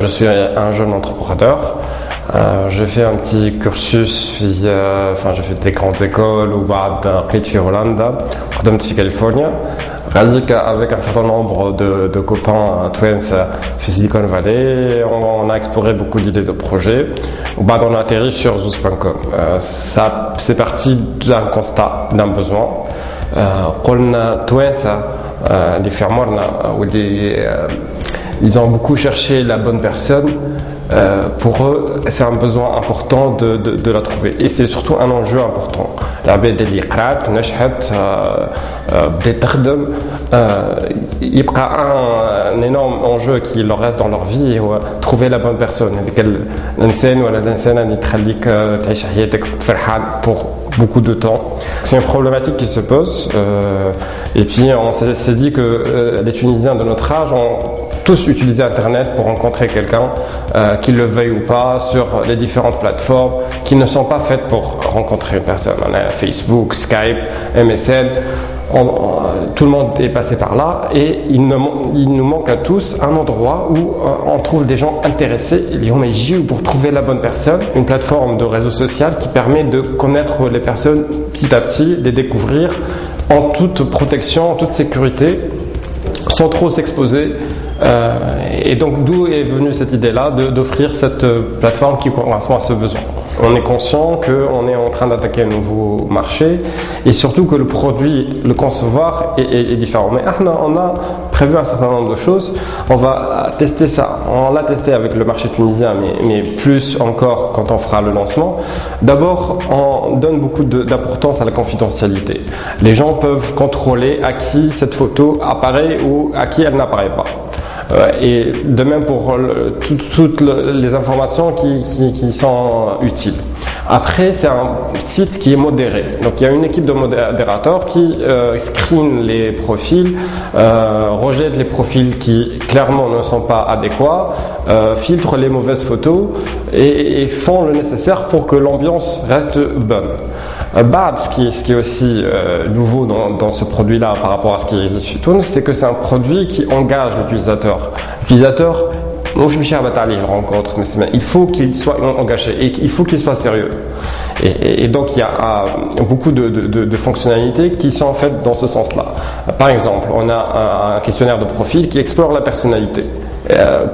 suis un jeune entrepreneur. J'ai fait un petit cursus, j'ai fait des grandes écoles ou قريت في هولندا خدمت في كاليفورنيا. Avec un certain nombre de copains twins في Silicon Valley, on a exploré beaucoup d'idées de projets. On a atterri sur Zouz.com. Ça, c'est parti d'un constat, d'un besoin. قلنا twins les fermorna ils ont beaucoup cherché la bonne personne. Pour eux, c'est un besoin important de la trouver. Et c'est surtout un enjeu important. العباد اللي قرات نجحت بدات تخدم يبقى un énorme enjeu qui leur reste dans leur vie هو trouver la bonne personne. هذاك الانسان ولا الانسانه اللي تخليك تعيش حياتك فرحان pour beaucoup de temps. C'est une problématique qui se pose. Et puis on s'est dit que les Tunisiens de notre âge ont tous utilisé Internet pour rencontrer quelqu'un, qu'ils le veuillent ou pas, sur les différentes plateformes qui ne sont pas faites pour rencontrer une personne. On a Facebook, Skype, MSN. Tout le monde est passé par là et il nous manque à tous un endroit où on trouve des gens intéressés pour trouver la bonne personne, une plateforme de réseau social qui permet de connaître les personnes petit à petit, les découvrir en toute protection, en toute sécurité, sans trop s'exposer. Et donc d'où est venue cette idée-là d'offrir cette plateforme qui correspond à ce besoin. On est conscient qu'on est en train d'attaquer un nouveau marché et surtout que le produit, le concevoir est différent. Mais on a prévu un certain nombre de choses. On va tester ça. On l'a testé avec le marché tunisien, mais plus encore quand on fera le lancement. D'abord, on donne beaucoup d'importance à la confidentialité. Les gens peuvent contrôler à qui cette photo apparaît ou à qui elle n'apparaît pas. Et de même pour toutes les informations qui sont utiles. Après, c'est un site qui est modéré. Donc, il y a une équipe de modérateurs qui screen les profils, rejette les profils qui clairement ne sont pas adéquats, filtre les mauvaises photos et font le nécessaire pour que l'ambiance reste bonne. Ce qui est aussi nouveau dans ce produit-là par rapport à ce qui existe chez Tunis, c'est que c'est un produit qui engage l'utilisateur. L'utilisateur, il faut qu'il soit engagé et il faut qu'il soit sérieux. Et donc il y a beaucoup de fonctionnalités qui sont en fait dans ce sens-là. Par exemple, on a un questionnaire de profil qui explore la personnalité.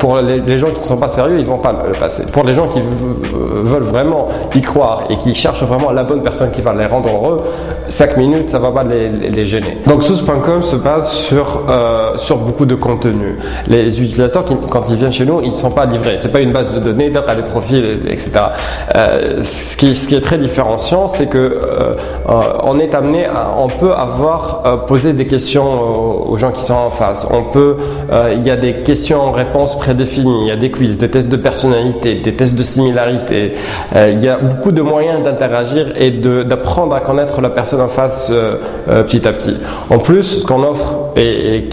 Pour les gens qui ne sont pas sérieux, ils ne vont pas le passer. Pour les gens qui veulent vraiment y croire et qui cherchent vraiment la bonne personne qui va les rendre heureux, 5 minutes, ça ne va pas les gêner. Donc Zouz.com se base sur beaucoup de contenu. Les utilisateurs, quand ils viennent chez nous, ils ne sont pas livrés. Ce n'est pas une base de données, les profils, etc. Ce qui est très différenciant, c'est que on est amené on peut avoir posé des questions aux gens qui sont en face. Il y a des questions en réponses prédéfinies, il y a des quiz, des tests de personnalité, des tests de similarité. Il y a beaucoup de moyens d'interagir et d'apprendre à connaître la personne en face petit à petit. En plus, ce qu'on offre et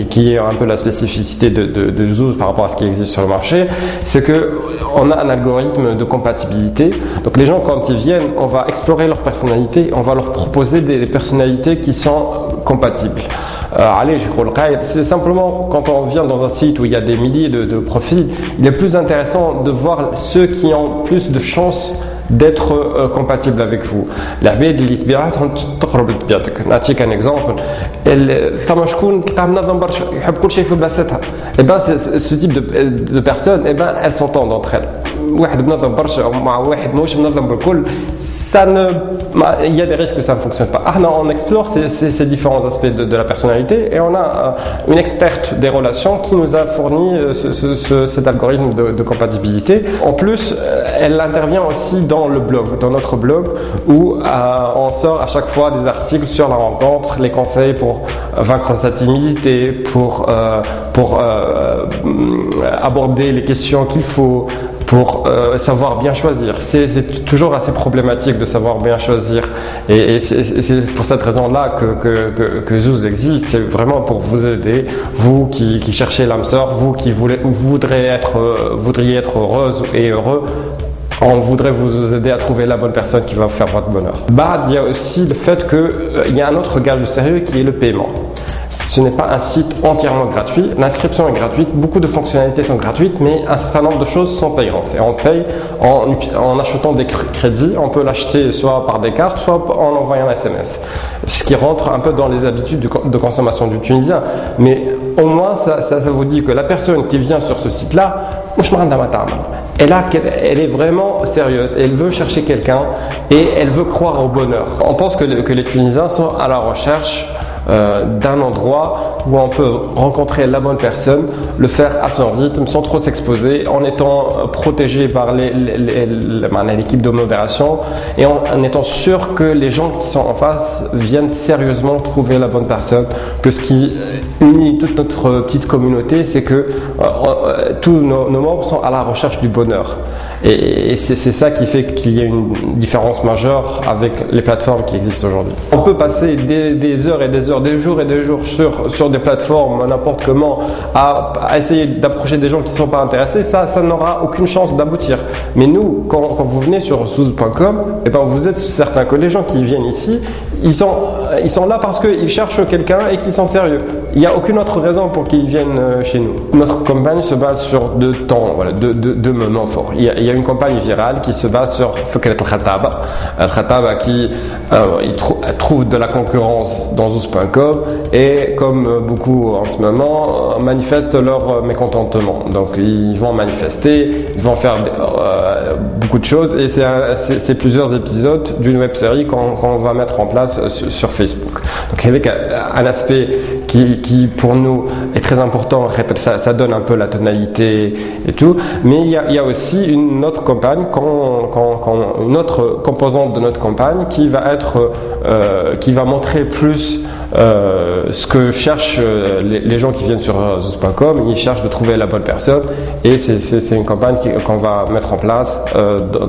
qui est un peu la spécificité de Zouz par rapport à ce qui existe sur le marché, c'est qu'on a un algorithme de compatibilité. Donc les gens, quand ils viennent, on va explorer leur personnalité, on va leur proposer des personnalités qui sont compatibles. C'est simplement quand on vient dans un site où il y a des milliers de profils, il est plus intéressant de voir ceux qui ont plus de chances d'être compatibles avec vous. العباد اللي طبيعتهم تقرب لطبيعتك. نعطيك un exemple. ثم شكون تلقاه منظم برشا يحب كل شيء في بلاصتها. Et ben ce type de personnes, elles s'entendent entre elles. واحد منظم برشا مع واحد ماهوش منظم بالكل, il y a des risques que ça ne fonctionne pas. On explore ces différents aspects de la personnalité et on a une experte des relations qui nous a fourni cet algorithme de compatibilité. En plus, elle intervient aussi dans le blog, dans notre blog où on sort à chaque fois des articles sur la rencontre, les conseils pour vaincre sa timidité, pour aborder les questions qu'il faut, pour savoir bien choisir. C'est toujours assez problématique de savoir bien choisir et c'est pour cette raison-là que Zouz existe. C'est vraiment pour vous aider, vous qui cherchez l'âme sœur, vous qui voudriez être heureuse et heureux. On voudrait vous aider à trouver la bonne personne qui va vous faire votre bonheur. Il y a aussi le fait qu'il y a un autre gage de sérieux qui est le paiement. Ce n'est pas un site entièrement gratuit. L'inscription est gratuite, beaucoup de fonctionnalités sont gratuites, mais un certain nombre de choses sont payantes. Et on paye en achetant des crédits. On peut l'acheter soit par des cartes, soit en envoyant un SMS. Ce qui rentre un peu dans les habitudes de consommation du Tunisien. Mais au moins, ça vous dit que la personne qui vient sur ce site-là, elle est vraiment sérieuse. Elle veut chercher quelqu'un et elle veut croire au bonheur. On pense que les Tunisiens sont à la recherche d'un endroit où on peut rencontrer la bonne personne, le faire à son rythme sans trop s'exposer, en étant protégé par l'équipe de modération et en étant sûr que les gens qui sont en face viennent sérieusement trouver la bonne personne. Que ce qui unit toute notre petite communauté, c'est que tous nos membres sont à la recherche du bonheur. Et c'est ça qui fait qu'il y a une différence majeure avec les plateformes qui existent aujourd'hui. On peut passer des heures et des heures, des jours et des jours sur des plateformes, n'importe comment, à essayer d'approcher des gens qui ne sont pas intéressés. Ça n'aura aucune chance d'aboutir. Mais nous, quand vous venez sur zouz.com, eh ben vous êtes certain que les gens qui viennent ici, ils sont là parce qu'ils cherchent quelqu'un et qu'ils sont sérieux. Il n'y a aucune autre raison pour qu'ils viennent chez nous. Notre campagne se base sur deux moments forts. Il y a une campagne virale qui se base sur Fikret al-Khataba. Al-Khataba qui trouve de la concurrence dans zouz.com et comme beaucoup en ce moment manifestent leur mécontentement. Donc ils vont manifester, ils vont faire beaucoup de choses et c'est plusieurs épisodes d'une web série qu'on va mettre en place sur Facebook. Donc avec un aspect qui pour nous est très important, ça donne un peu la tonalité et tout, mais il y a aussi une autre campagne, une autre composante de notre campagne qui va montrer plus ce que cherchent les gens qui viennent sur zouz.com. Ils cherchent de trouver la bonne personne et c'est une campagne qu'on va mettre en place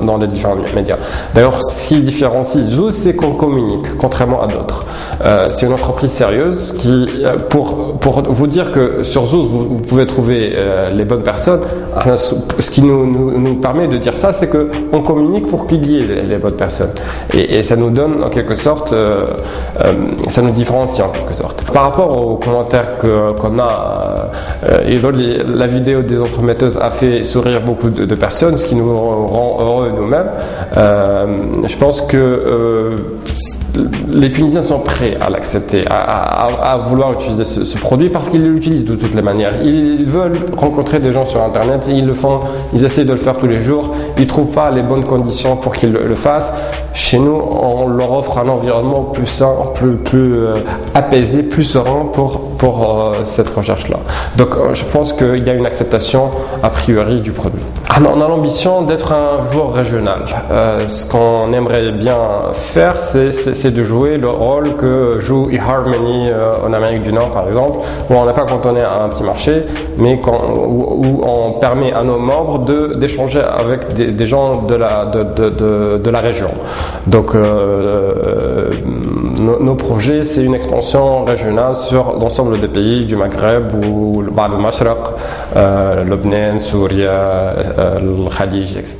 dans les différents médias. D'ailleurs, ce qui différencie Zouz, c'est qu'on communique, contrairement à d'autres. C'est une entreprise sérieuse qui, pour vous dire que sur Zouz, vous pouvez trouver les bonnes personnes. Ce qui nous permet de dire ça, c'est qu'on communique pour qu'il y ait les bonnes personnes. Et ça nous donne en quelque sorte, ça nous différencie en quelque sorte. Par rapport aux commentaires qu'on a, la vidéo des entremetteuses a fait sourire beaucoup de personnes, ce qui nous rend heureux nous-mêmes. Je pense que les Tunisiens sont prêts à l'accepter, à vouloir utiliser ce produit parce qu'ils l'utilisent de toutes les manières. Ils veulent rencontrer des gens sur Internet, ils le font, ils essaient de le faire tous les jours, ils ne trouvent pas les bonnes conditions pour qu'ils le fassent. Chez nous, on leur offre un environnement plus sain, plus apaisé, plus serein pour cette recherche-là. Donc je pense qu'il y a une acceptation a priori du produit. On a l'ambition d'être un joueur régional. Ce qu'on aimerait bien faire, c'est de jouer le rôle que joue eHarmony en Amérique du Nord par exemple, où on n'est pas cantonné à un petit marché, mais où on permet à nos membres d'échanger avec des gens de la région. Donc nos projets, c'est une expansion régionale sur l'ensemble des pays du Maghreb ou le Mashraq, Lebanon, Syrie, le Khalij, etc.